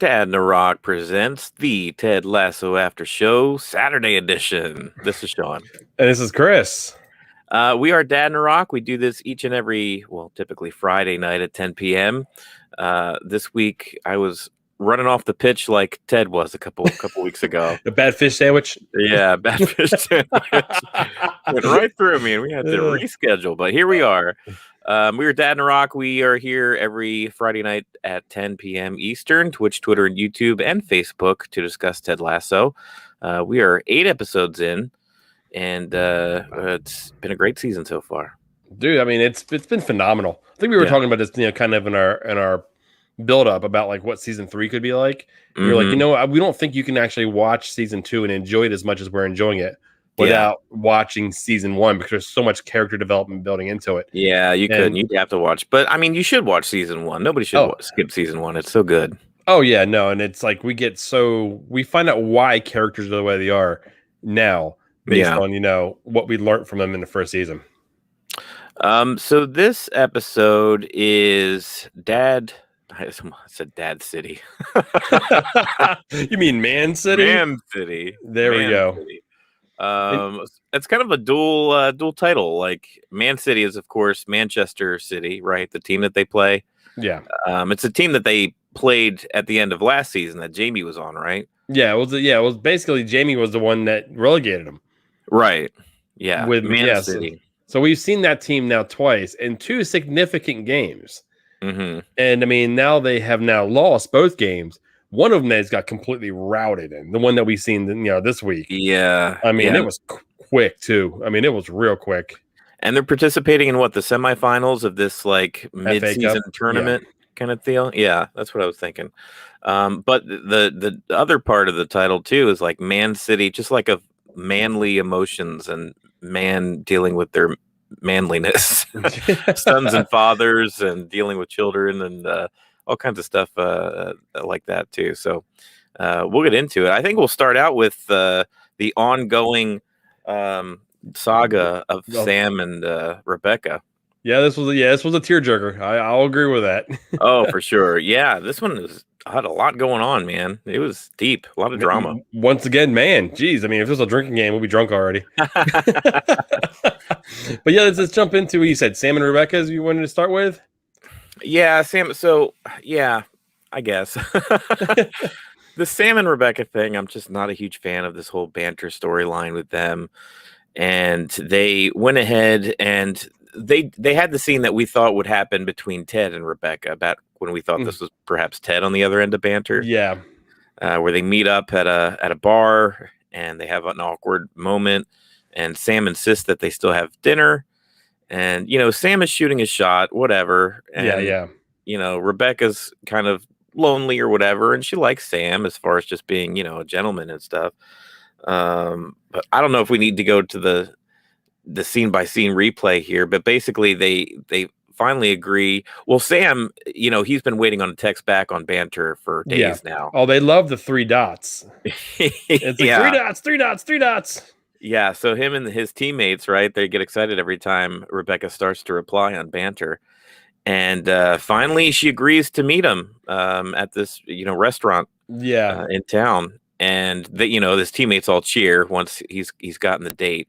Dad in the Rock presents the Ted Lasso After Show Saturday edition. This is Sean. And this is Chris. We are Dad in the Rock. We do this each and every, typically Friday night at 10 p.m. This week, I was running off the pitch like Ted was a couple weeks ago. The bad fish sandwich? Yeah, bad fish sandwich. Went right through me, and we had to reschedule. But here we are. We are Dad in the Rock. We are here every Friday night at 10 p.m. Eastern, Twitch, Twitter, and YouTube, and Facebook to discuss Ted Lasso. We are 8 episodes in, and it's been a great season so far. Dude, I mean, it's been phenomenal. I think we were talking about this, kind of in our build up about like what season 3 could be like. And we were like, we don't think you can actually watch season 2 and enjoy it as much as we're enjoying it without watching season 1, because there's so much character development building into it. Yeah, you couldn't. You'd have to watch. But I mean, you should watch season 1. Nobody should skip season 1. It's so good. Oh yeah, no, and it's like we find out why characters are the way they are now based on what we learned from them in the first season. So this episode is Dad. I said Dad City. You mean Man City? Man City. There we go. City. It's kind of a dual title. Like Man City is, of course, Manchester City, right? The team that they play. Yeah. It's a team that they played at the end of last season that Jamie was on, right? Yeah. It was basically Jamie was the one that relegated him. Right. Yeah. With Man City. So we've seen that team now twice in 2 significant games. Mm-hmm. And I mean, now they have lost both games. One of them has got completely routed in the one that we've seen, this week. Yeah. I mean, it was quick too. I mean, it was real quick. And they're participating in the semifinals of this like mid-season tournament kind of deal. Yeah, that's what I was thinking. But the other part of the title too is like Man City, just like of manly emotions and man dealing with their manliness, sons and fathers, and dealing with children, and all kinds of stuff like that too. So we'll get into it. I think we'll start out with the ongoing saga of Sam and Rebecca. Yeah, this was a tearjerker. I'll agree with that. Oh, for sure. Yeah, this one had a lot going on, man. It was deep, a lot of drama. Once again, man, geez. I mean, if this was a drinking game, we'll be drunk already. But yeah, let's jump into what you said. Sam and Rebecca, as you wanted to start with? Yeah, Sam. So, yeah, I guess. The Sam and Rebecca thing, I'm just not a huge fan of this whole banter storyline with them. And they went ahead and they had the scene that we thought would happen between Ted and Rebecca, about when we thought this was perhaps Ted on the other end of banter. Yeah. Where they meet up at a bar and they have an awkward moment, and Sam insists that they still have dinner, and Sam is shooting a shot, whatever. And, Rebecca's kind of lonely or whatever, and she likes Sam as far as just being a gentleman and stuff. But I don't know if we need to go to the scene by scene replay here, but basically they finally agree. Well, Sam, he's been waiting on a text back on banter for days now. Oh, they love the 3 dots. It's like 3 dots. Yeah, so him and his teammates, right, they get excited every time Rebecca starts to reply on banter. And finally she agrees to meet him at this restaurant in town. And his teammates all cheer once he's gotten the date.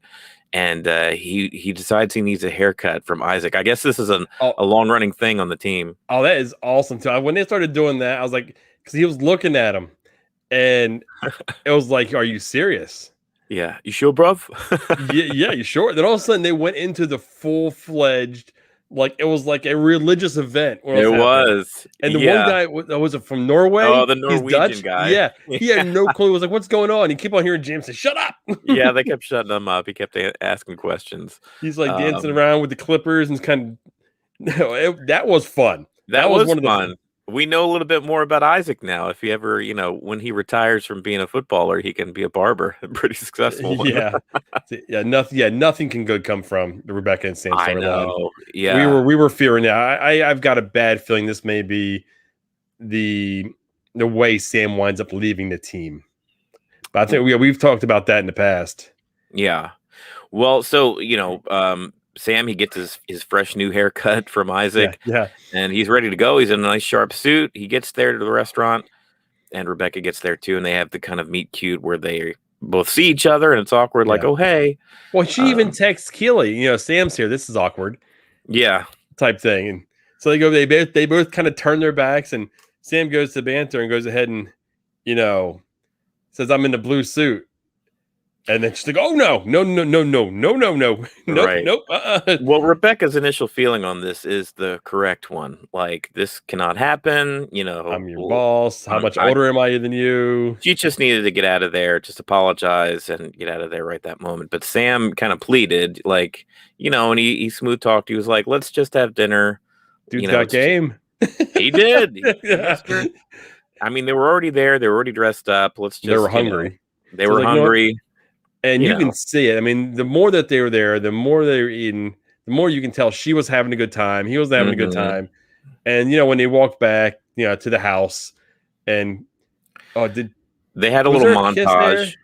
And he decides he needs a haircut from Isaac. I guess this is a long-running thing on the team. Oh, that is awesome, too. When they started doing that, I was like, because he was looking at him, and it was like, are you serious? Yeah. You sure, bruv? yeah, you sure? Then all of a sudden, they went into the full-fledged, like, it was like a religious event. It was. And the one guy, was it from Norway? Oh, the Norwegian guy. Yeah. He had no clue. He was like, what's going on? He kept on hearing James say, shut up. Yeah, they kept shutting him up. He kept asking questions. He's like dancing around with the clippers and kind of, that was fun. That was one of the fun. We know a little bit more about Isaac now. If he ever, when he retires from being a footballer, he can be a barber. Pretty successful. Yeah. Nothing can good come from the Rebecca and Sam storyline. I know. Yeah. We were fearing that. I've got a bad feeling this may be the way Sam winds up leaving the team. But I think we've talked about that in the past. Yeah. Well, so, Sam, he gets his fresh new haircut from Isaac. Yeah. And he's ready to go. He's in a nice sharp suit. He gets there to the restaurant, and Rebecca gets there too, and they have the kind of meet cute where they both see each other, and it's awkward. Like, oh hey. Well, she even texts Keely. Sam's here. This is awkward. Yeah, type thing. And so they go. They both kind of turn their backs, and Sam goes to banter and goes ahead and says, "I'm in the blue suit." And then she's like, "Oh no. Nope, right. nope." Well, Rebecca's initial feeling on this is the correct one. Like, this cannot happen. I'm your boss. How much older am I than you? She just needed to get out of there, just apologize and get out of there right that moment. But Sam kind of pleaded, like, and he smooth talked. He was like, "Let's just have dinner." Dude's got game. He did. I mean, they were already there. They were already dressed up. They were hungry. They were hungry. And you can see it. I mean, the more that they were there, the more they were eating, the more you can tell she was having a good time. He was having a good time. And, when they walked back, to the house and, they had a little montage.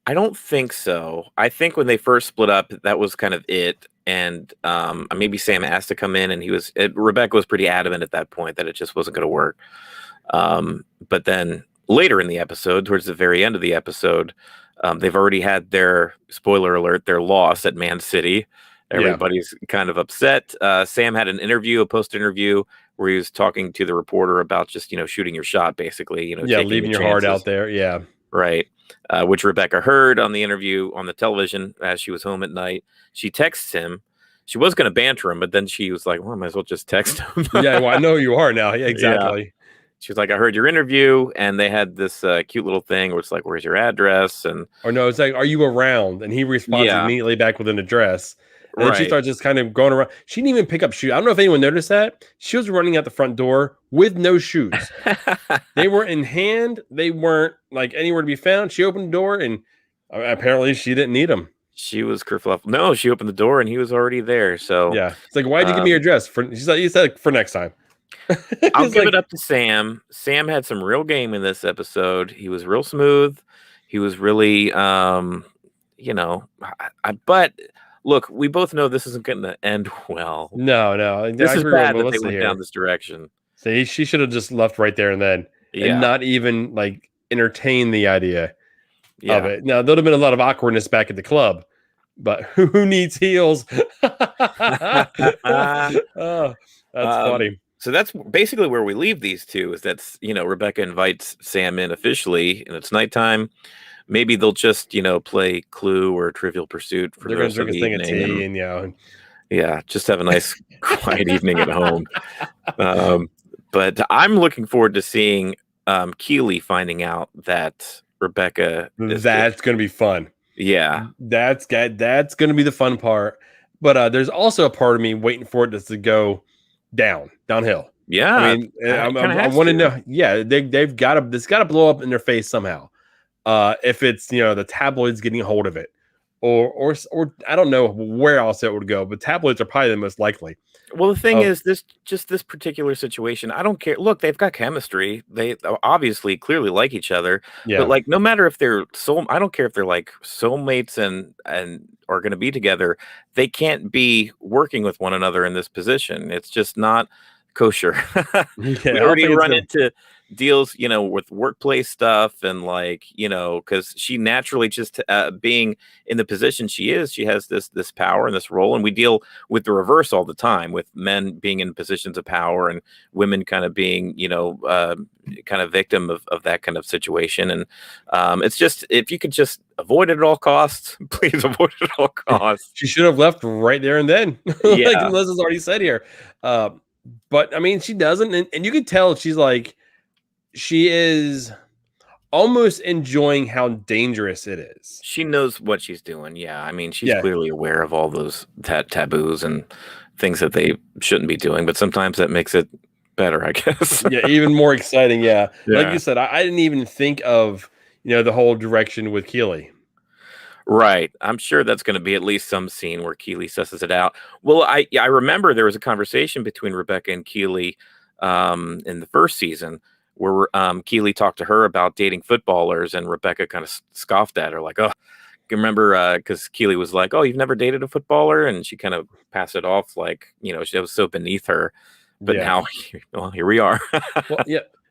I don't think so. I think when they first split up, that was kind of it. And maybe Sam asked to come in, and Rebecca was pretty adamant at that point that it just wasn't going to work. But then later in the episode, towards the very end of the episode, they've already had their, spoiler alert, their loss at Man City. Everybody's kind of upset. Sam had a post-interview where he was talking to the reporter about just, shooting your shot, basically. Leaving your heart out there. Yeah. Right. Which Rebecca heard on the interview on the television as she was home at night. She texts him. She was going to banter him, but then she was like, well, I might as well just text him. Yeah, well, I know you are now. Yeah, exactly. Yeah. She was like, I heard your interview, and they had this cute little thing where it's like, where's your address? Or no, it's like, are you around? And he responds immediately back with an address. And then she starts just kind of going around. She didn't even pick up shoes. I don't know if anyone noticed that. She was running out the front door with no shoes. They weren't in hand. They weren't like anywhere to be found. She opened the door, and apparently she didn't need them. She was kerfluffled. No, she opened the door, and he was already there. So yeah, it's like, why'd you give me your address? He said for next time. I'll give it up to Sam. Sam had some real game in this episode. He was real smooth. He was really, but look, we both know this isn't going to end well. No. This is bad that they went down this direction. So she should have just left right there and then, and not even like entertain the idea of it. Now, there'd have been a lot of awkwardness back at the club, but who needs heels? Oh, that's funny. So that's basically where we leave these two. Is that's Rebecca invites Sam in officially, and it's nighttime. Maybe they'll just play Clue or Trivial Pursuit for the rest of the evening. They're gonna drink a thing of tea, just have a nice quiet evening at home. But I'm looking forward to seeing Keely finding out that Rebecca. That's going to be fun. Yeah, that's going to be the fun part. But there's also a part of me waiting for it to go downhill. Yeah, I mean, I want to know. Yeah, they've got to. This got to blow up in their face somehow. If it's the tabloids getting a hold of it, or I don't know where else it would go, but tabloids are probably the most likely. Well, the thing is, this particular situation, I don't care. Look, they've got chemistry. They obviously clearly like each other. Yeah. But like, no matter if they're I don't care if they're like soulmates and are going to be together. They can't be working with one another in this position. It's just not kosher. We already run into deals, with workplace stuff and because she naturally just being in the position she is, she has this power and this role, and we deal with the reverse all the time with men being in positions of power and women kind of being, kind of victim of that kind of situation. And it's just, if you could just avoid it at all costs, please avoid it at all costs. She should have left right there and then. Like Liz has already said here. But I mean, she doesn't, and you can tell she is almost enjoying how dangerous it is. She knows what she's doing. Yeah. I mean, she's clearly aware of all those taboos and things that they shouldn't be doing, but sometimes that makes it better, I guess. Even more exciting. Yeah. Like you said, I didn't even think of, the whole direction with Keely. Right. I'm sure that's going to be at least some scene where Keely susses it out. Well, I remember there was a conversation between Rebecca and Keely in the first season where Keely talked to her about dating footballers, and Rebecca kind of scoffed at her like, oh, remember, because Keely was like, oh, you've never dated a footballer? And she kind of passed it off like, it was so beneath her. But now, well, here we are. Well,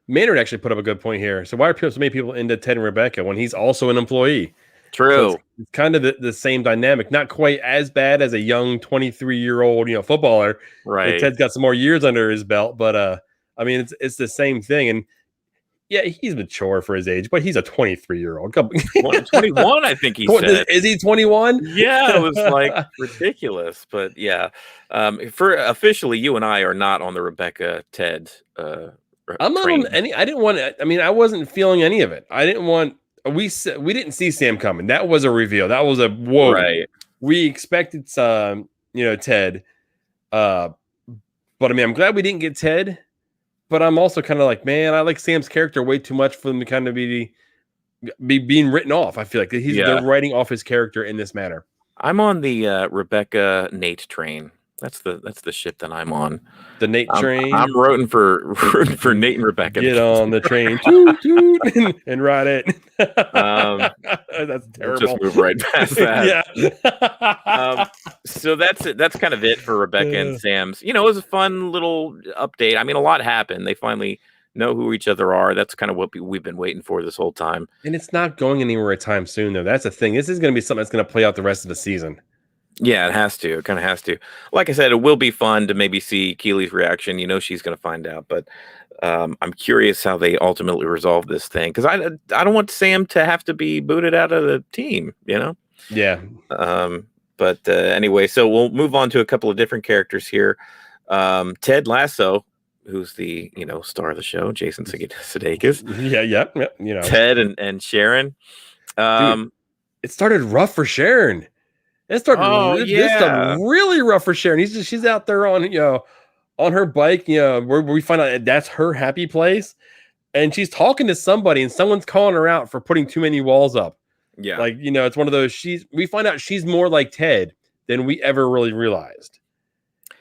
Maynard actually put up a good point here. So why are so many people into Ted and Rebecca when he's also an employee? True. So it's kind of the same dynamic. Not quite as bad as a young 23-year-old, footballer. Right. Ted's got some more years under his belt, but I mean, it's the same thing. And yeah, he's mature for his age, but he's a 23-year-old. 21, I think he said. Is he 21? Yeah, it was like ridiculous. But yeah, for officially, you and I are not on the Rebecca Ted. I'm not on any. I didn't want. I mean, I wasn't feeling any of it. I didn't want. We didn't see Sam coming. That was a reveal. That was a whoa. Right. We expected some, Ted. But I mean, I'm glad we didn't get Ted. But I'm also kind of like, man, I like Sam's character way too much for him to kind of be being written off. I feel like they're writing off his character in this manner. I'm on the Rebecca Nate train. That's the ship that I'm on. The Nate train. I'm rooting for Nate and Rebecca. Get on the train, toot, toot, and ride it. That's terrible. Just move right past that. Yeah. So that's it. That's kind of it for Rebecca and Sam's. It was a fun little update. I mean, a lot happened. They finally know who each other are. That's kind of what we've been waiting for this whole time. And it's not going anywhere anytime soon, though. That's the thing. This is going to be something that's going to play out the rest of the season. Yeah, it has to. It kind of has to. Like I said, it will be fun to maybe see Keely's reaction. She's going to find out, but I'm curious how they ultimately resolve this thing because I don't want Sam to have to be booted out of the team. Yeah. But anyway, so we'll move on to a couple of different characters here. Ted Lasso, who's the star of the show, Jason Sudeikis. Yeah. Ted and Sharon. Dude, it started rough for Sharon. It started really rough for Sharon. She's out there on her bike, where we find out that's her happy place, and she's talking to somebody, and someone's calling her out for putting too many walls up. Yeah, like it's one of those. We find out she's more like Ted than we ever really realized.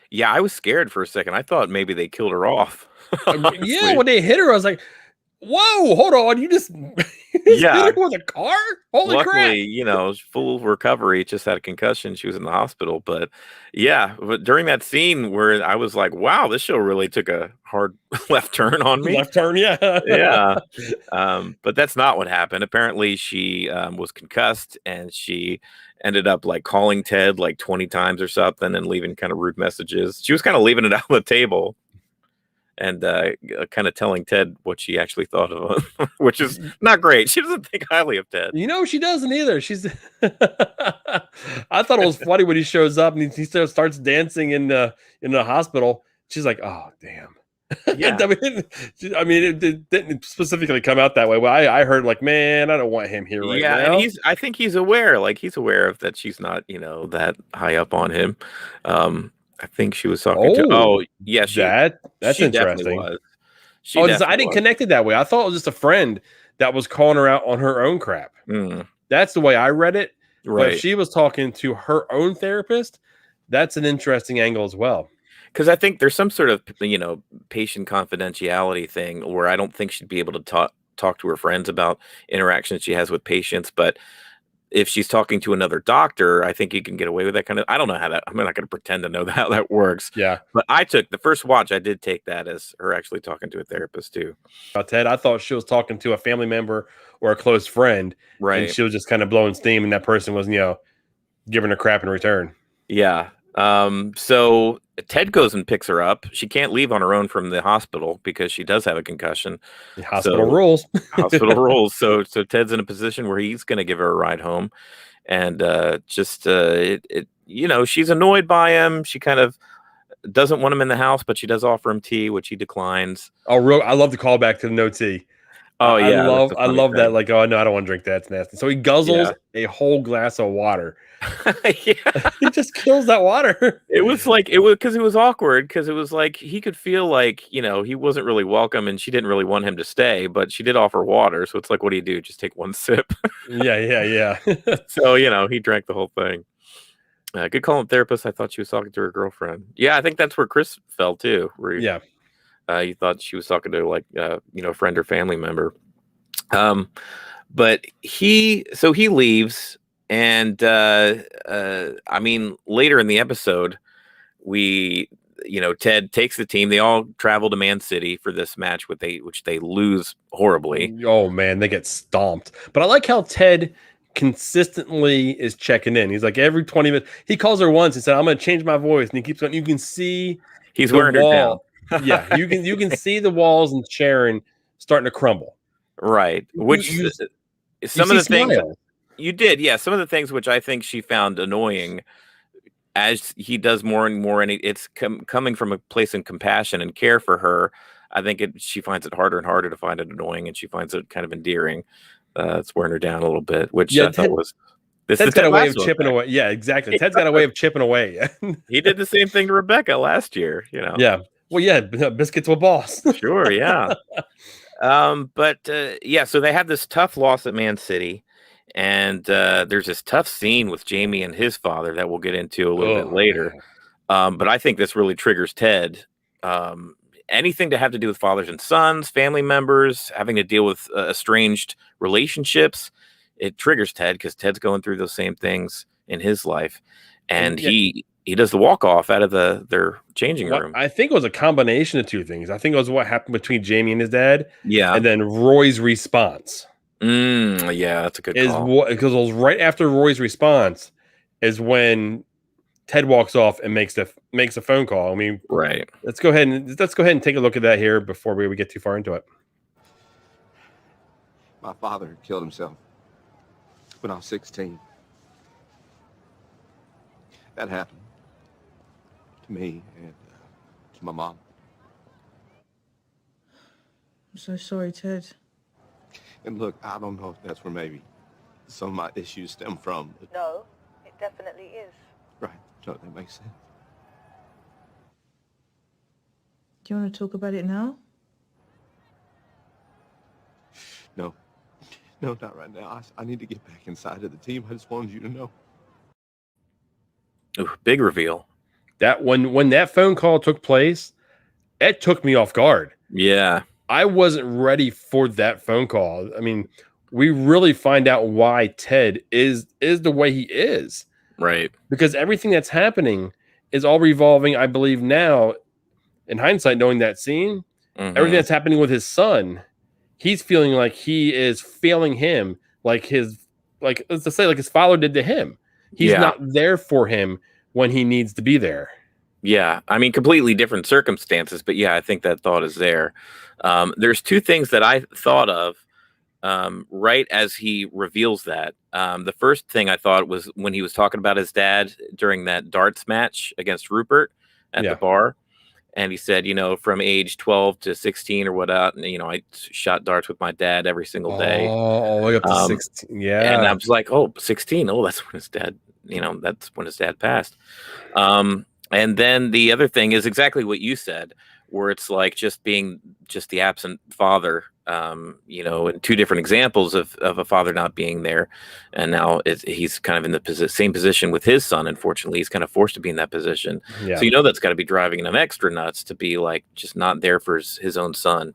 Yeah, I was scared for a second. I thought maybe they killed her off. Yeah, when they hit her, I was like, whoa, hold on. You just hit her with a car? Holy Luckily, crap. Full recovery, just had a concussion. She was in the hospital. But during that scene where I was like, wow, this show really took a hard left turn on me. Left turn, yeah. Yeah. But that's not what happened. Apparently she was concussed and she ended up like calling Ted like 20 times or something and leaving kind of rude messages. She was kind of leaving it on the table. And kind of telling Ted what she actually thought of him, which is not great. She doesn't think highly of Ted. She doesn't either. She's. I thought it was funny when he shows up and he starts dancing in the hospital. She's like, "Oh, damn." Yeah. I mean, it didn't specifically come out that way. Well, I heard like, man, I don't want him here right now. And I think he's aware. Like he's aware of that. She's not, that high up on him. I think she was talking to. Oh, yeah, that's she interesting. Was. I didn't connect it that way. I thought it was just a friend that was calling her out on her own crap. That's the way I read it. Right. But if she was talking to her own therapist, that's an interesting angle as well. Because I think there's some sort of patient confidentiality thing where I don't think she'd be able to talk to her friends about interactions she has with patients, but if she's talking to another doctor, I think you can get away with that kind of. I don't know how that. I'm not going to pretend to know how that works. Yeah, but I took the first watch. I did take that as her actually talking to a therapist too. Ted, I thought she was talking to a family member or a close friend, right? And she was just kind of blowing steam, and that person was, giving her crap in return. Yeah. So Ted goes and picks her up. She can't leave on her own from the hospital because she does have a concussion. The hospital rules. Hospital rules. So Ted's in a position where he's going to give her a ride home, and she's annoyed by him. She kind of doesn't want him in the house, but she does offer him tea, which he declines. Oh, I love the callback to the no tea. Oh yeah, I love that. Like, oh no, I don't want to drink that. It's nasty. So he guzzles a whole glass of water. He just kills that water. It was because it was awkward because it was like he could feel like he wasn't really welcome and she didn't really want him to stay, but she did offer water. So it's like, what do you do? Just take one sip. Yeah. So he drank the whole thing. Good call on therapist. I thought she was talking to her girlfriend. Yeah, I think that's where Chris fell too. You thought she was talking to a friend or family member. But he leaves, and I mean, later in the episode, Ted takes the team. They all travel to Man City for this match, which they lose horribly. Oh man, they get stomped. But I like how Ted consistently is checking in. He's like every 20 minutes. He calls her once and said, "I'm going to change my voice," and he keeps going. You can see he's wearing her down. Yeah, you can see the walls and Sharon starting to crumble. Right. Which some of the things you did, yeah. Some of the things which I think she found annoying, as he does more and more, and it's coming from a place of compassion and care for her. I think she finds it harder and harder to find it annoying, and she finds it kind of endearing. It's wearing her down a little bit, which I thought was. Ted's got a way of chipping away. Yeah, exactly. Ted's got a way of chipping away. He did the same thing to Rebecca last year. Yeah. Well, yeah, biscuits with boss. Sure, yeah. So they have this tough loss at Man City, and there's this tough scene with Jamie and his father that we'll get into a little bit later. But I think this really triggers Ted. Anything to have to do with fathers and sons, family members, having to deal with estranged relationships, it triggers Ted because Ted's going through those same things in his life, and he does the walk off out of their changing room. I think it was a combination of two things. I think it was what happened between Jamie and his dad, and then Roy's response. Yeah, that's a good call. Because it was right after Roy's response is when Ted walks off and makes a phone call. I mean, right. Let's go ahead and take a look at that here before we get too far into it. My father killed himself when I was 16. That happened to me and to my mom. I'm so sorry, Ted. And look, I don't know if that's where maybe some of my issues stem from. No, it definitely is. Right. No, that makes sense. Do you want to talk about it now? No. No, not right now. I need to get back inside of the team. I just wanted you to know. Ooh, big reveal. That when that phone call took place, it took me off guard. Yeah. I wasn't ready for that phone call. I mean, we really find out why Ted is the way he is. Right. Because everything that's happening is all revolving, I believe now, in hindsight, knowing that scene, everything that's happening with his son, he's feeling like he is failing him, like his father did to him. He's not there for him when he needs to be there. Yeah, I mean, completely different circumstances, but yeah, I think that thought is there. There's two things that I thought of right as he reveals that. The first thing I thought was when he was talking about his dad during that darts match against Rupert at the bar. And he said, from age 12 to 16 or whatnot, and, I shot darts with my dad every single day. Oh, all the way up to 16. Yeah. And I was like, 16. Oh, that's when his dad, that's when his dad passed. And then the other thing is exactly what you said, where it's like just being the absent father, and two different examples of a father not being there. And now he's kind of in the same position with his son. Unfortunately, he's kind of forced to be in that position. Yeah. So, that's got to be driving him extra nuts to be like just not there for his own son.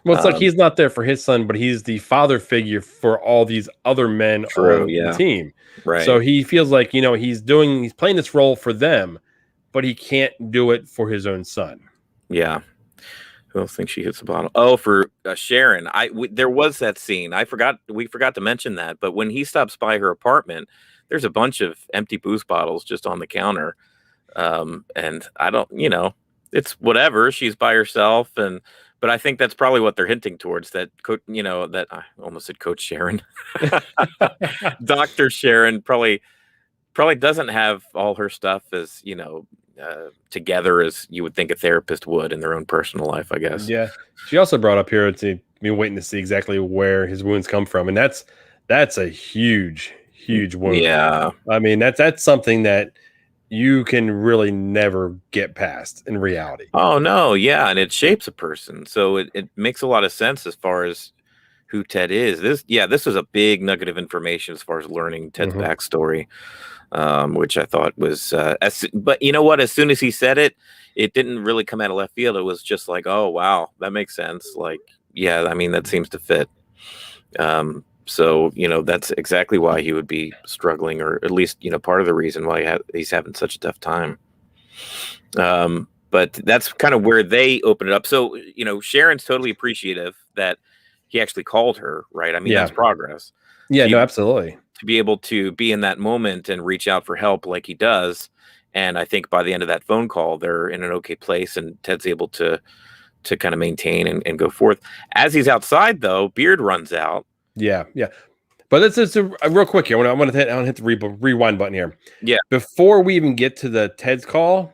Well, it's like he's not there for his son, but he's the father figure for all these other men on the team. Right. So he feels like, he's playing this role for them, but he can't do it for his own son. Yeah. Who else thinks she hits the bottle? Oh, for Sharon. There was that scene. We forgot to mention that. But when he stops by her apartment, there's a bunch of empty booze bottles just on the counter. And I don't, it's whatever. She's by herself. But I think that's probably what they're hinting towards, that, that I almost said Coach Sharon. Dr. Sharon probably doesn't have all her stuff as, together as you would think a therapist would in their own personal life, I guess. Yeah. She also brought up here to be waiting to see exactly where his wounds come from. And that's a huge wound. Yeah. I mean, that's something that you can really never get past in reality. Oh no. Yeah. And it shapes a person. So it makes a lot of sense as far as who Ted is. This was a big nugget of information as far as learning Ted's backstory. Which I thought was, but you know what? As soon as he said it, it didn't really come out of left field. It was just like, oh wow, that makes sense. Like, yeah, I mean that seems to fit. So that's exactly why he would be struggling, or at least part of the reason why he's having such a tough time. But that's kind of where they open it up. So, Sharon's totally appreciative that he actually called her, right? I mean, that's progress. Yeah, no, absolutely. To be able to be in that moment and reach out for help like he does. And I think by the end of that phone call, they're in an okay place, and Ted's able to kind of maintain and go forth. As he's outside, though, Beard runs out. Yeah. But let's just real quick here. I want to hit the rewind button here. Yeah. Before we even get to the Ted's call,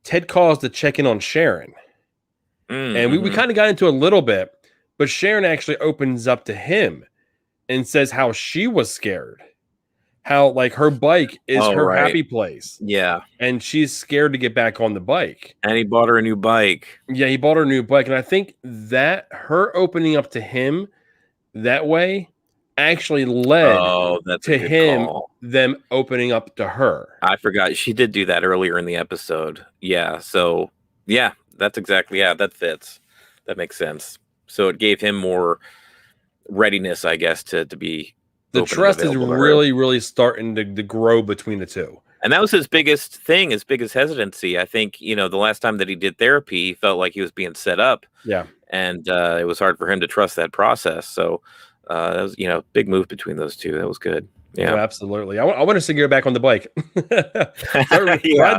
Ted calls to check in on Sharon. And we kind of got into a little bit, but Sharon actually opens up to him and says how she was scared. How like her bike is her happy place. Yeah. And she's scared to get back on the bike. And he bought her a new bike. Yeah, he bought her a new bike. And I think that her opening up to him that way actually led to him them opening up to her. I forgot she did do that earlier in the episode. Yeah, so that's exactly that fits. That makes sense. So it gave him more readiness, I guess, to be the trust is really starting to grow between the two. And that was his biggest thing, his biggest hesitancy. I think, the last time that he did therapy, he felt like he was being set up. Yeah. And it was hard for him to trust that process. So that was, big move between those two. That was good. Yeah, absolutely. I want to see you back on the bike. Ride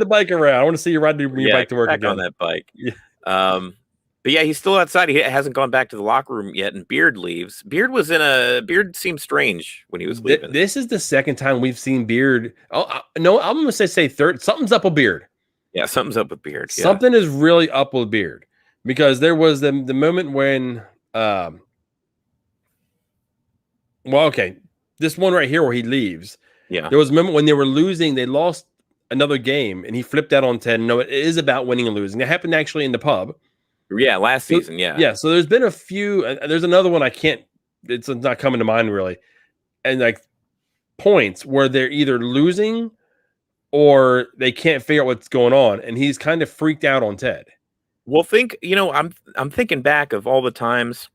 the bike around. I want to see you ride your bike to work back again on that bike. Yeah. But yeah, he's still outside. He hasn't gone back to the locker room yet, and Beard leaves. Beard seemed strange when he was leaving. This is the second time we've seen Beard. No, I'm going to say third. Something's up with Beard. Yeah, something's up with Beard. Yeah. Something is really up with Beard, because there was the moment when, this one right here where he leaves. Yeah, there was a moment when they were losing. They lost another game, and he flipped out on Ted. No, it is about winning and losing. It happened actually in the pub. Yeah, last season. Yeah. So there's been a few. There's another one I can't. It's not coming to mind really, and like points where they're either losing or they can't figure out what's going on, and he's kind of freaked out on Ted. Well, I'm thinking back of all the times.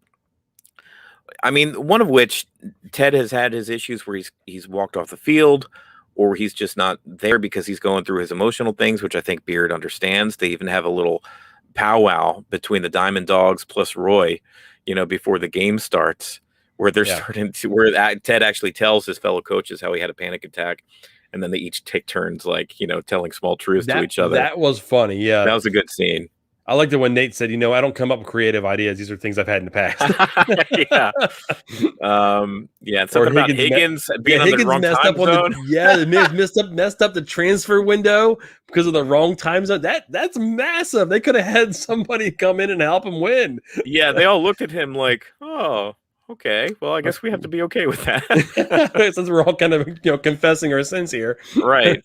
I mean, one of which Ted has had his issues where he's walked off the field, or he's just not there because he's going through his emotional things, which I think Beard understands. They even have a little powwow between the Diamond Dogs plus Roy, before the game starts, where they're starting to, where Ted actually tells his fellow coaches how he had a panic attack, and then they each take turns, telling small truths to each other. That was funny. Yeah, that was a good scene. I liked it when Nate said, I don't come up with creative ideas. These are things I've had in the past. Yeah. Something about Higgins being on the wrong time zone. Messed up the transfer window because of the wrong time zone. That's massive. They could have had somebody come in and help him win. Yeah. They all looked at him like, oh, okay. Well, I guess we have to be okay with that. Since we're all kind of, confessing our sins here. Right.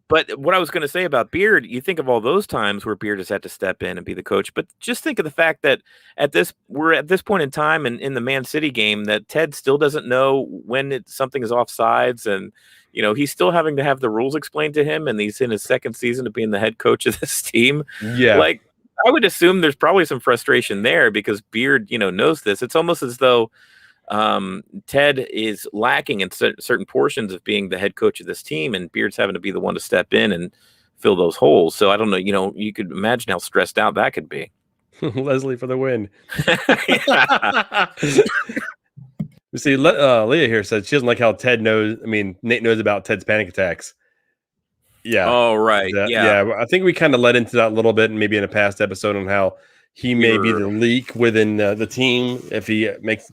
But what I was going to say about Beard, you think of all those times where Beard has had to step in and be the coach, but just think of the fact that we're at this point in time in the Man City game that Ted still doesn't know when something is offsides, and he's still having to have the rules explained to him, and he's in his second season of being the head coach of this team. Yeah, like I would assume there's probably some frustration there because Beard, knows this. It's almost as though Ted is lacking in certain portions of being the head coach of this team, and Beard's having to be the one to step in and fill those holes. So I don't know, you could imagine how stressed out that could be. Leslie for the win. You see, Leah here said she doesn't like how Nate knows about Ted's panic attacks. Yeah. Oh, right. Yeah. I think we kind of led into that a little bit, and maybe in a past episode, on how he may be the leak within the team if he makes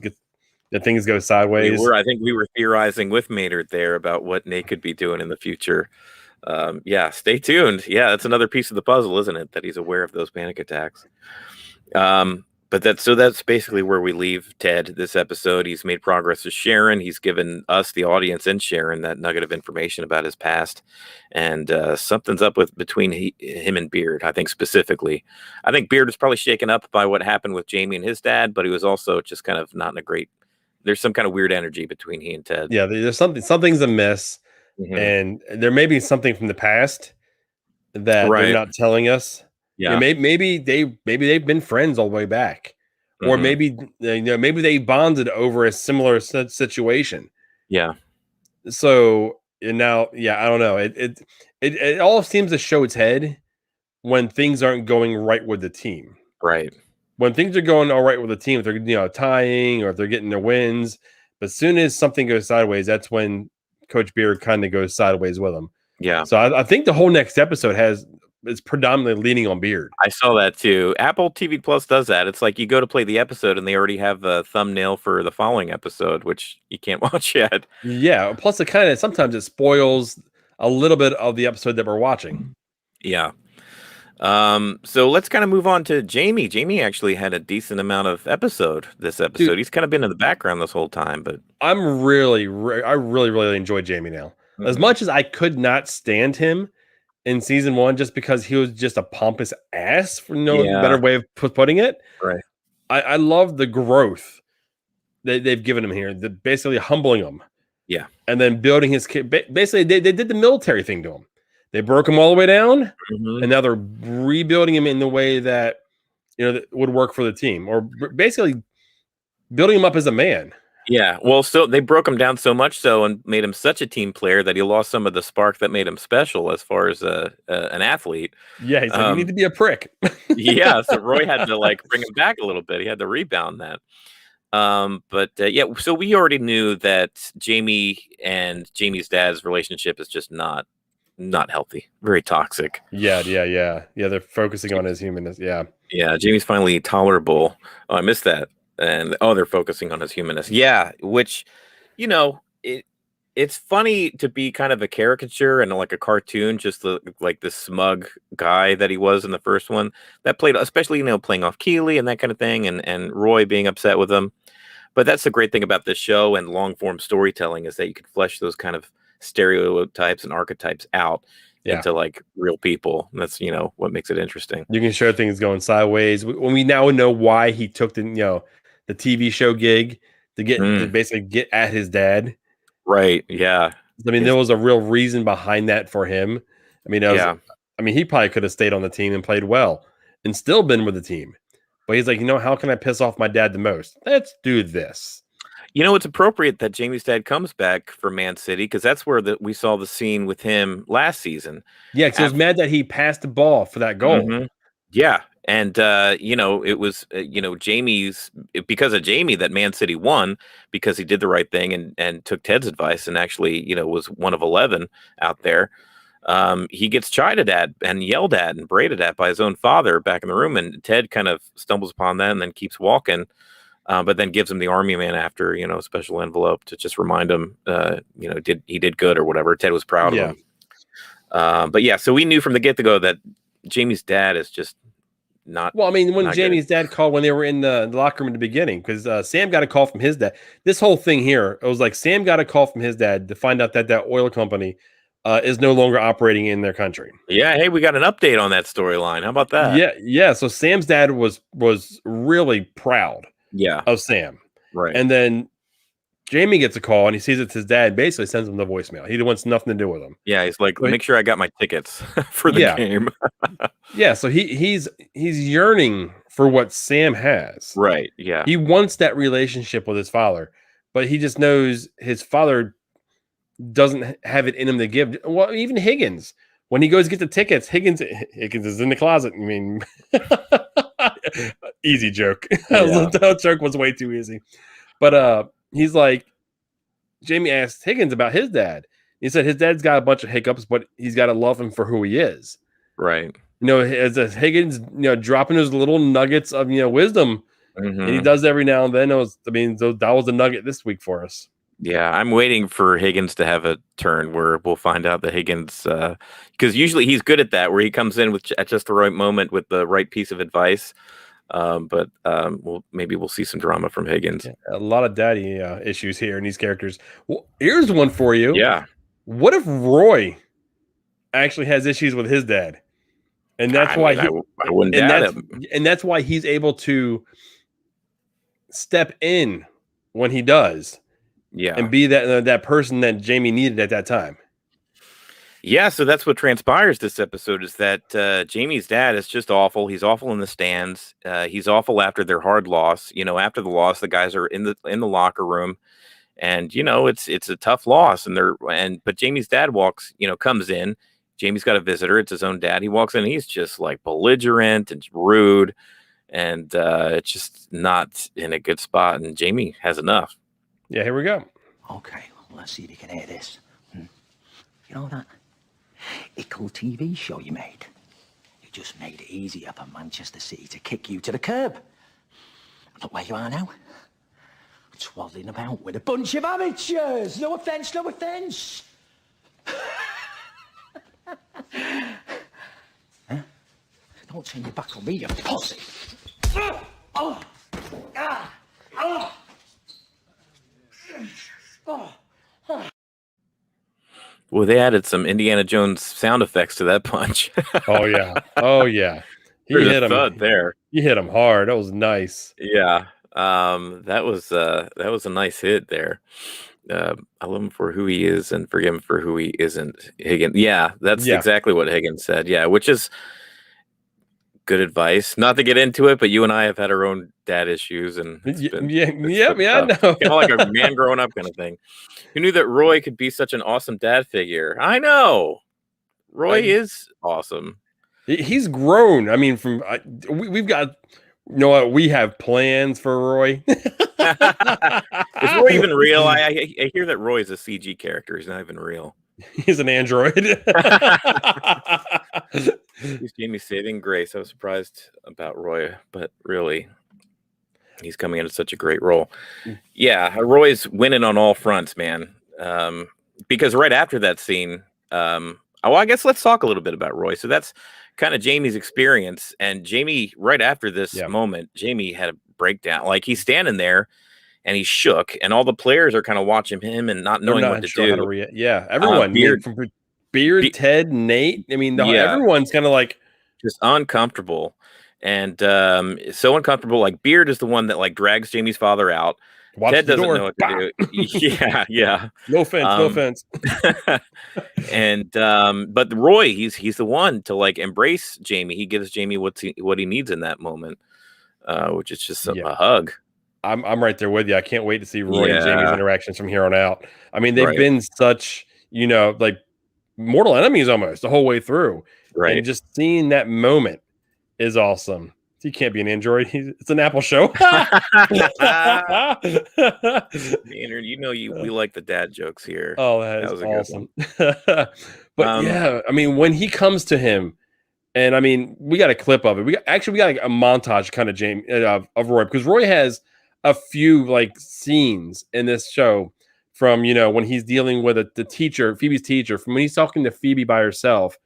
that things go sideways. I think we were theorizing with Maynard there about what Nate could be doing in the future. Stay tuned. Yeah, that's another piece of the puzzle, isn't it? That he's aware of those panic attacks. But that's basically where we leave Ted this episode. He's made progress with Sharon. He's given us, the audience, and Sharon that nugget of information about his past. And something's up between him and Beard, I think specifically. I think Beard was probably shaken up by what happened with Jamie and his dad, but he was also just kind of not in a great... There's some kind of weird energy between he and Ted. Yeah, there's something's amiss, and there may be something from the past that they're not telling us. Yeah, maybe they've been friends all the way back, or maybe they bonded over a similar situation. Yeah. So now, I don't know. It all seems to show its head, when things aren't going right with the team. Right. When things are going all right with the team, if they're tying or if they're getting their wins, but as soon as something goes sideways, that's when Coach Beard kind of goes sideways with them. Yeah. So I think the whole next episode is predominantly leaning on Beard. I saw that too. Apple TV Plus does that. It's like you go to play the episode and they already have a thumbnail for the following episode, which you can't watch yet. Yeah. Plus, it kind of sometimes it spoils a little bit of the episode that we're watching. Yeah. So let's kind of move on to Jamie. Jamie actually had a decent amount of this episode. Dude, he's kind of been in the background this whole time, but I really enjoy Jamie now. Mm-hmm. As much as I could not stand him in season 1, just because he was just a pompous ass, for no better way of putting it. Right. I love the growth that they've given him here. Basically humbling him. Yeah. And then building his kid. Basically, they did the military thing to him. They broke him all the way down, and now they're rebuilding him in the way that that would work for the team, or basically building him up as a man. Yeah, well, so they broke him down so much so and made him such a team player that he lost some of the spark that made him special as far as an athlete. Yeah, he's like, you need to be a prick. Yeah, so Roy had to bring him back a little bit. He had to rebound that. Yeah, so we already knew that Jamie and Jamie's dad's relationship is just not healthy, very toxic. Yeah. They're focusing on his humanness. Yeah. Jamie's finally tolerable. Oh, I missed that. And they're focusing on his humanness. Yeah, which, it's funny to be kind of a caricature and like a cartoon, just like the smug guy that he was in the first one that played, especially playing off Keeley and that kind of thing, and Roy being upset with him. But that's the great thing about this show and long form storytelling is that you can flesh those kind of stereotypes and archetypes out into like real people. And that's what makes it interesting. You can show things going sideways when we now know why he took the TV show gig to basically get at his dad. Right. Yeah. I mean, there was a real reason behind that for him. I mean, he probably could have stayed on the team and played well and still been with the team. But he's like, how can I piss off my dad the most? Let's do this. It's appropriate that Jamie's dad comes back for Man City because that's where we saw the scene with him last season. Yeah, because he was mad that he passed the ball for that goal. Mm-hmm. Yeah, and it was Jamie's because of Jamie that Man City won because he did the right thing and took Ted's advice and actually was one of 11 out there. He gets chided at and yelled at and braided at by his own father back in the room, and Ted kind of stumbles upon that and then keeps walking. But then gives him the army man after, a special envelope to just remind him, he did good or whatever. Ted was proud of him. But yeah, so we knew from the get-go that Jamie's dad is just not. Well, I mean, when Jamie's dad called when they were in the locker room in the beginning, because Sam got a call from his dad. This whole thing here, it was like Sam got a call from his dad to find out that oil company is no longer operating in their country. Yeah, hey, we got an update on that storyline. How about that? Yeah. So Sam's dad was really proud. Of Sam. Right. And then Jamie gets a call and he sees it's his dad, basically sends him the voicemail. He wants nothing to do with him. Yeah, he's like, make sure I got my tickets for the game. Yeah, so he's yearning for what Sam has. Right. Yeah. He wants that relationship with his father, but he just knows his father doesn't have it in him to give. Well, even Higgins, when he goes to get the tickets, Higgins is in the closet. I mean, easy joke. That joke was way too easy. But he's like, Jamie asked Higgins about his dad. He said his dad's got a bunch of hiccups, but he's got to love him for who he is. Right. As a Higgins, dropping those little nuggets of wisdom, and he does every now and then. That was the nugget this week for us. Yeah, I'm waiting for Higgins to have a turn where we'll find out that Higgins, because usually he's good at that, where he comes in at just the right moment with the right piece of advice. But maybe we'll see some drama from Higgins. Yeah, a lot of daddy issues here in these characters. Well, here's one for you. Yeah. What if Roy actually has issues with his dad, and that's why I wouldn't doubt him. And that's why he's able to step in when he does. Yeah, and be that person that Jamie needed at that time. Yeah, so that's what transpires this episode is that Jamie's dad is just awful. He's awful in the stands. He's awful after their hard loss. After the loss, the guys are in the locker room, and it's a tough loss. But Jamie's dad comes in, Jamie's got a visitor. It's his own dad. He walks in. He's just like belligerent and rude, and it's just not in a good spot. And Jamie has enough. Yeah, here we go. Okay, well, let's see if you can hear this. You know that ickle TV show you made? You just made it easier for Manchester City to kick you to the curb. Look where you are now. Twaddling about with a bunch of amateurs. No offence, no offence. Huh? Don't turn your back on me, you pussy. Well, they added some Indiana Jones sound effects to that punch. Oh yeah. Oh yeah. He There's hit a him thud there. He hit him hard. That was nice. Yeah. That was a nice hit there. I love him for who he is and forgive him for who he isn't. Higgins. Yeah, that's exactly what Higgins said. Yeah, which is good advice. Not to get into it, but you and I have had our own dad issues, and it's been, I know. Kind of like a man growing up kind of thing. Who knew that Roy could be such an awesome dad figure? I know. Roy is awesome. He's grown. I mean, we've got. You know what? We have plans for Roy. Is Roy even real? I hear that Roy is a CG character. He's not even real. He's an android. He's Jamie's saving grace. I was surprised about Roy, but really, he's coming into such a great role. Yeah, Roy's winning on all fronts, man. Because right after that scene, I guess let's talk a little bit about Roy. So that's kind of Jamie's experience, and Jamie, right after this moment, Jamie had a breakdown. Like he's standing there and he's shook, and all the players are kind of watching him and not knowing what to do. Everyone, Beard, Ted, Nate. I mean, everyone's kind of like just uncomfortable, and so uncomfortable. Like Beard is the one that like drags Jamie's father out. Ted doesn't know what to do. Yeah. No offense. And but Roy, he's the one to like embrace Jamie. He gives Jamie what he needs in that moment, which is just a hug. I'm right there with you. I can't wait to see Roy and Jamie's interactions from here on out. I mean, they've been such, like mortal enemies almost the whole way through. Right. And just seeing that moment is awesome. He can't be an android. It's an Apple show. Maynard, we like the dad jokes here. Oh, that was awesome. But yeah, I mean, when he comes to him, and I mean, we got a clip of it. We got like a montage kind of of Roy, because Roy has a few like scenes in this show from when he's dealing with the teacher, Phoebe's teacher, from when he's talking to Phoebe by herself,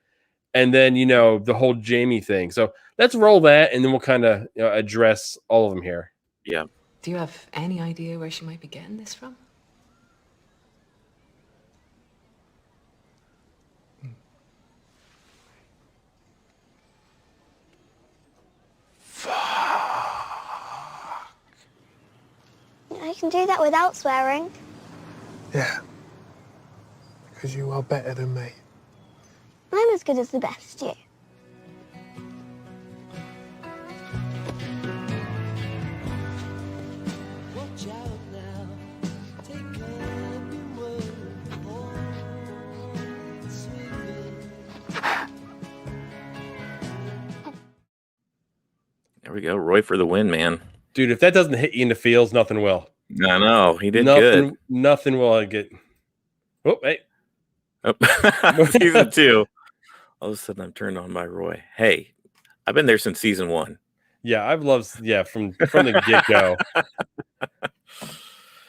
and then the whole Jamie thing. So let's roll that, and then we'll kind of address all of them here. Yeah. Do you have any idea where she might be getting this from? Fuck. I can do that without swearing. Yeah. Because you are better than me. I'm as good as the best, you. There we go. Roy for the win, man. Dude, if that doesn't hit you in the feels, nothing will. I know. He did good. Nothing will get. Oh, hey. Oh. Season 2. All of a sudden, I'm turned on by Roy. Hey, I've been there since season 1. Yeah, I've loved, from the get-go.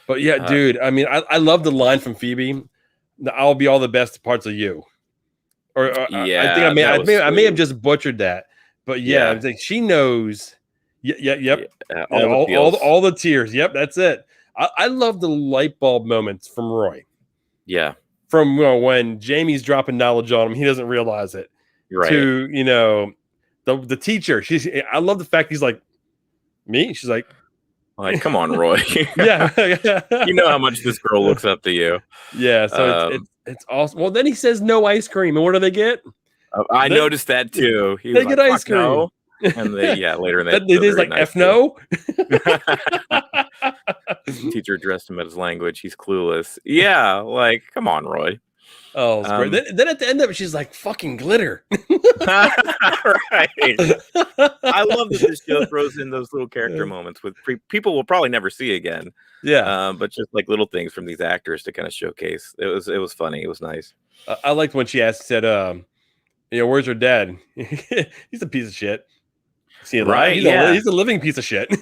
But yeah, dude, I mean, I love the line from Phoebe. I'll be all the best parts of you. Or yeah, I think I may have just butchered that. But yeah, I think she knows. Yep. All the tears. Yep, that's it. I love the light bulb moments from Roy. Yeah. From when Jamie's dropping knowledge on him, he doesn't realize it. Right. To the teacher. I love the fact he's like, me? She's like, come on, Roy. Yeah. You know how much this girl looks up to you. Yeah, so it's awesome. Well, then he says no ice cream, and what do they get? I noticed that too. They get ice cream. No. And later in that, he's like, nice F no. Teacher addressed him at his language. He's clueless. Yeah, like, come on, Roy. Oh, it's great. Then at the end of it, she's like, fucking glitter. Right. I love that this show throws in those little character moments with people we'll probably never see again. Yeah. But just like little things from these actors to kind of showcase. It was funny. It was nice. I liked when she said, where's her dad? He's a piece of shit. See, right? He's a living piece of shit.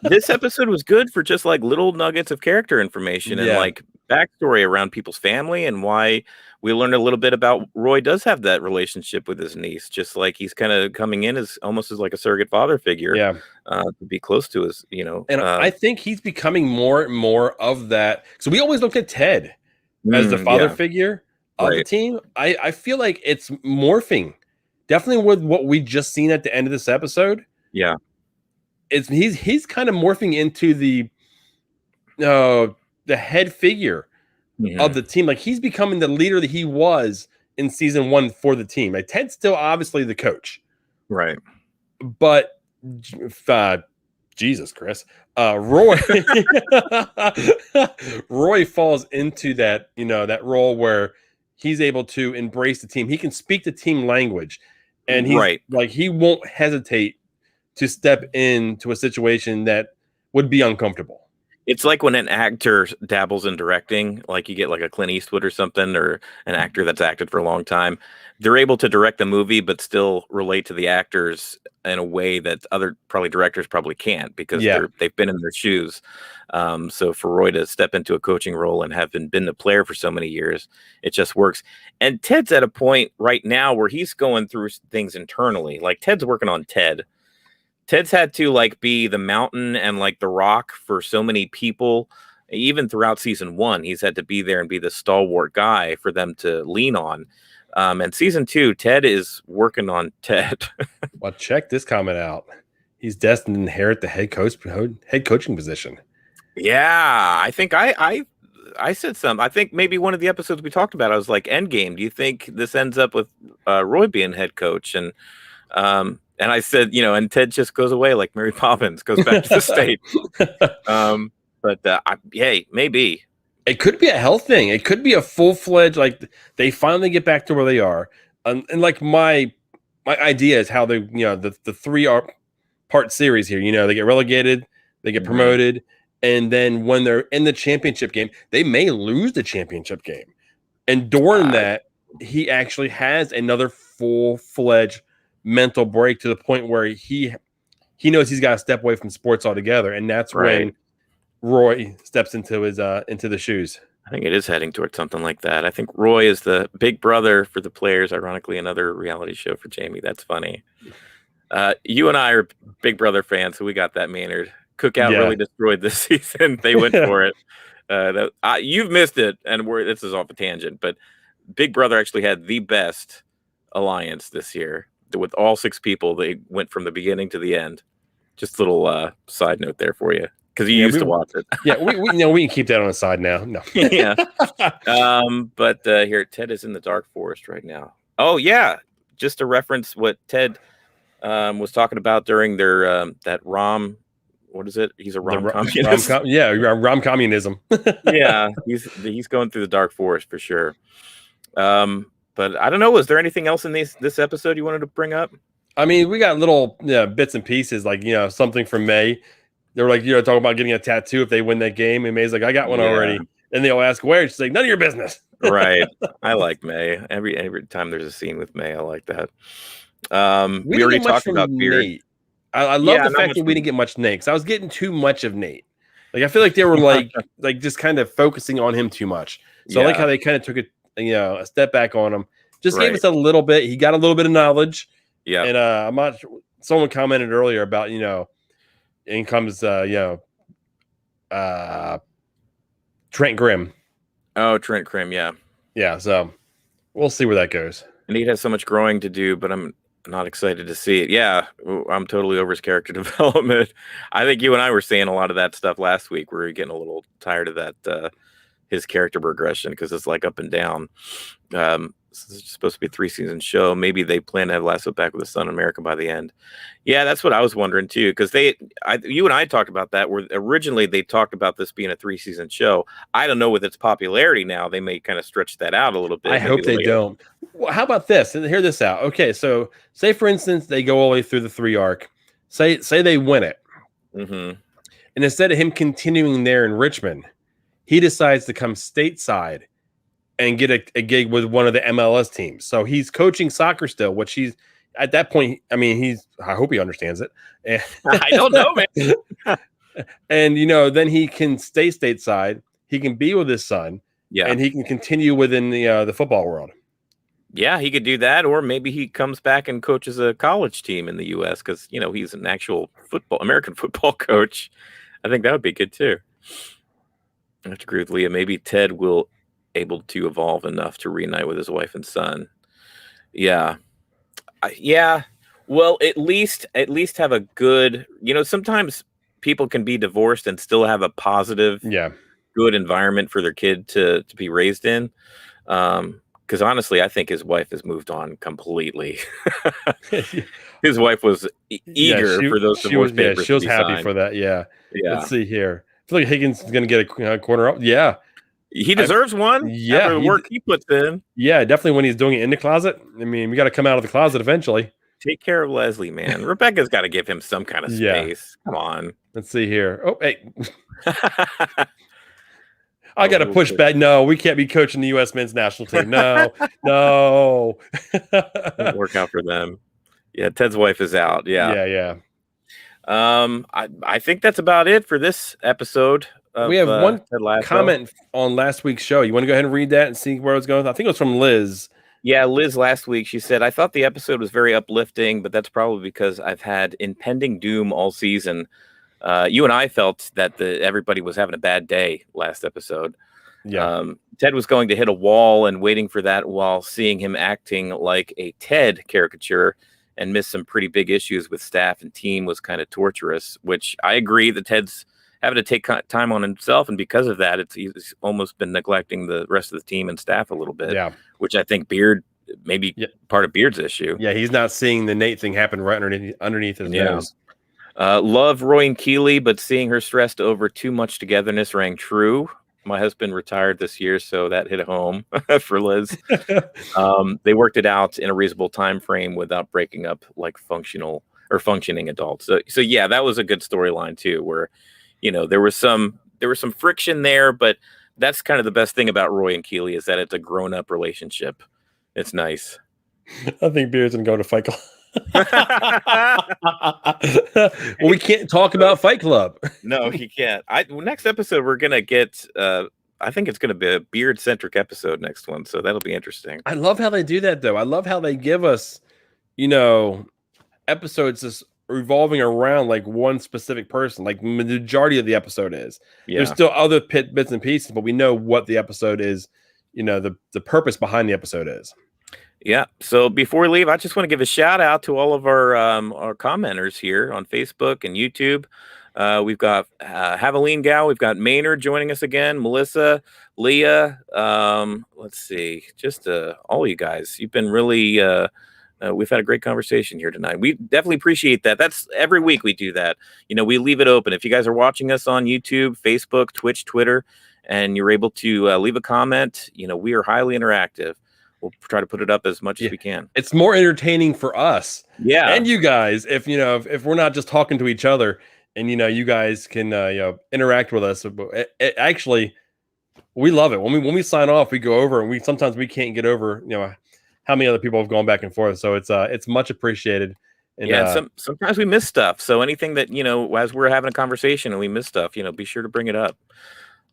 This episode was good for just like little nuggets of character information and like backstory around people's family and why we learned a little bit about Roy does have that relationship with his niece, just like he's kind of coming in as almost as like a surrogate father figure, to be close to his, And I think he's becoming more and more of that. So we always look at Ted as the father figure of the team. I feel like it's morphing. Definitely with what we just seen at the end of this episode. Yeah. He's kind of morphing into the head figure of the team. Like he's becoming the leader that he was in season 1 for the team. Like Ted's still obviously the coach. Right. But Jesus, Chris. Roy Roy falls into that, that role where he's able to embrace the team. He can speak the team language. And he's like, he won't hesitate to step into a situation that would be uncomfortable. It's like when an actor dabbles in directing, like you get like a Clint Eastwood or something, or an actor that's acted for a long time. They're able to direct the movie, but still relate to the actors in a way that other directors probably can't because they've been in their shoes. So for Roy to step into a coaching role and have been the player for so many years, it just works. And Ted's at a point right now where he's going through things internally. Like Ted's working on Ted. Ted's had to like be the mountain and like the rock for so many people. Even throughout season 1, he's had to be there and be the stalwart guy for them to lean on. And season 2, Ted is working on Ted. Well, check this comment out. He's destined to inherit the head coaching position. Yeah, I think I said something. I think maybe one of the episodes we talked about, I was like, Endgame. Do you think this ends up with Roy being head coach? And I said, and Ted just goes away like Mary Poppins, goes back to the state. Hey, maybe. It could be a health thing. It could be a full-fledged, like they finally get back to where they are. And like my idea is how they, the 3-part series here, they get relegated, they get promoted. And then when they're in the championship game, they may lose the championship game. And during that, he actually has another full-fledged mental break to the point where he knows he's got to step away from sports altogether. And that's when Roy steps into his into the shoes. I think it is heading towards something like that. I think Roy is the big brother for the players. Ironically, another reality show for Jamie. That's funny. You and I are Big Brother fans, so we got that mannered. Cookout really destroyed this season. They went for it. You've missed it, and this is off a tangent, but Big Brother actually had the best alliance this year. With all 6 people, they went from the beginning to the end. Just a little side note there for you. Because you used to watch it. we can keep that on the side now. No. Yeah. But here, Ted is in the dark forest right now. Oh, yeah. Just to reference what Ted was talking about during their that what is it? He's a rom-communist. Rom-communism. Yeah, he's going through the dark forest for sure. But I don't know. Was there anything else in this episode you wanted to bring up? I mean, we got little bits and pieces, like something from May. They were like, talking about getting a tattoo if they win that game. And May's like, I got one already. And they'll ask where. She's like, none of your business. Right. I like May. Every time there's a scene with May, I like that. We already talked about Beard. Nate. I love the fact that we didn't get much Nate, because I was getting too much of Nate. Like, I feel like they were like just kind of focusing on him too much. So I like how they kind of took a step back on him. Just gave us a little bit. He got a little bit of knowledge. Yeah. And I'm not. Someone commented earlier about in comes Trent Grimm. Oh, Trent Grimm, yeah. So we'll see where that goes. And he has so much growing to do, but I'm not excited to see it. Yeah, I'm totally over his character development. I think you and I were saying a lot of that stuff last week. We were getting a little tired of that his character progression, because it's like up and down. This is supposed to be a 3-season show. Maybe they plan to have Lasso back with his son in America by the end. Yeah, that's what I was wondering too. Because you and I talked about that. Where originally they talked about this being a 3-season show. I don't know with its popularity now. They may kind of stretch that out a little bit. I hope they don't. Well, how about this? Hear this out. Okay, so say for instance they go all the way through the 3 arc. Say they win it, and instead of him continuing there in Richmond, he decides to come stateside and get a gig with one of the MLS teams. So he's coaching soccer still, which he's at that point. I mean, I hope he understands it. And, I don't know, man. And then he can stay stateside. He can be with his son. Yeah, and he can continue within the football world. Yeah, he could do that, or maybe he comes back and coaches a college team in the U.S. because he's an actual American football coach. I think that would be good too. I have to agree with Leah. Maybe Ted will able to evolve enough to reunite with his wife and son. Yeah. Well, at least have a good, sometimes people can be divorced and still have a positive, good environment for their kid to be raised in. Because honestly, I think his wife has moved on completely. His wife was eager for those divorce papers. She was happy signed. For that. Yeah. Let's see here. I feel like Higgins is going to get a corner up. Yeah. He deserves one. Yeah, after the work he puts in. Yeah, definitely when he's doing it in the closet. I mean, we got to come out of the closet eventually. Take care of Leslie, man. Rebecca's got to give him some kind of space. Come on. Let's see here. Oh, hey. I got to push back. No, we can't be coaching the U.S. men's national team. No. Won't work out for them. Yeah, Ted's wife is out. Yeah. I think that's about it for this episode. We have one comment on last week's show. You want to go ahead and read that and see where it's going? I think it was from Liz. Yeah, Liz last week. She said, I thought the episode was very uplifting, but that's probably because I've had impending doom all season. You and I felt that everybody was having a bad day last episode. Yeah. Ted was going to hit a wall and waiting for that while seeing him acting like a Ted caricature and miss some pretty big issues with staff and team was kind of torturous, which I agree that Ted's having to take time on himself, and because of that, he's almost been neglecting the rest of the team and staff a little bit. Yeah, which I think Beard part of Beard's issue. Yeah, he's not seeing the Nate thing happen right underneath his nose. Love Roy and Keeley, but seeing her stressed over too much togetherness rang true. My husband retired this year, so that hit home for Liz. They worked it out in a reasonable time frame without breaking up like functioning adults. So yeah, that was a good storyline too, where there was some friction there, but that's kind of the best thing about Roy and Keeley is that it's a grown-up relationship. It's nice. I think Beard's gonna go to Fight Club. Well, we can't talk about Fight Club. No, he can't. Next episode we're gonna get. I think it's gonna be a Beard-centric episode next one, so that'll be interesting. I love how they do that, though. I love how they give us, episodes just revolving around like one specific person. Like the majority of the episode is. Yeah. There's still other bits and pieces, but we know what the episode is. The purpose behind the episode is. Yeah. So before we leave, I just want to give a shout out to all of our commenters here on Facebook and YouTube. We've got Haveline Gal, we've got Maynard joining us again, Melissa, Leah. Let's see, just all you guys. You've been really. We've had a great conversation here tonight. We definitely appreciate that. That's every week we do that. We leave it open. If you guys are watching us on YouTube, Facebook, Twitch, Twitter, and you're able to leave a comment, we are highly interactive. We'll try to put it up as much as we can. It's more entertaining for us, and you guys. If we're not just talking to each other, and you guys can interact with us. Actually, we love it when we sign off. We go over, and sometimes we can't get over how many other people have gone back and forth. So it's much appreciated. And sometimes we miss stuff. So anything that as we're having a conversation and we miss stuff, be sure to bring it up.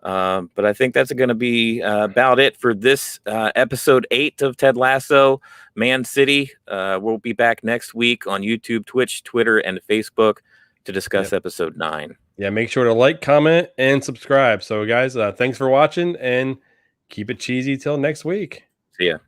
But I think that's going to be about it for this episode 8 of Ted Lasso Man City. We'll be back next week on YouTube, Twitch, Twitter, and Facebook to discuss episode 9. Yeah, make sure to like, comment, and subscribe. So, guys, thanks for watching, and keep it cheesy till next week. See ya.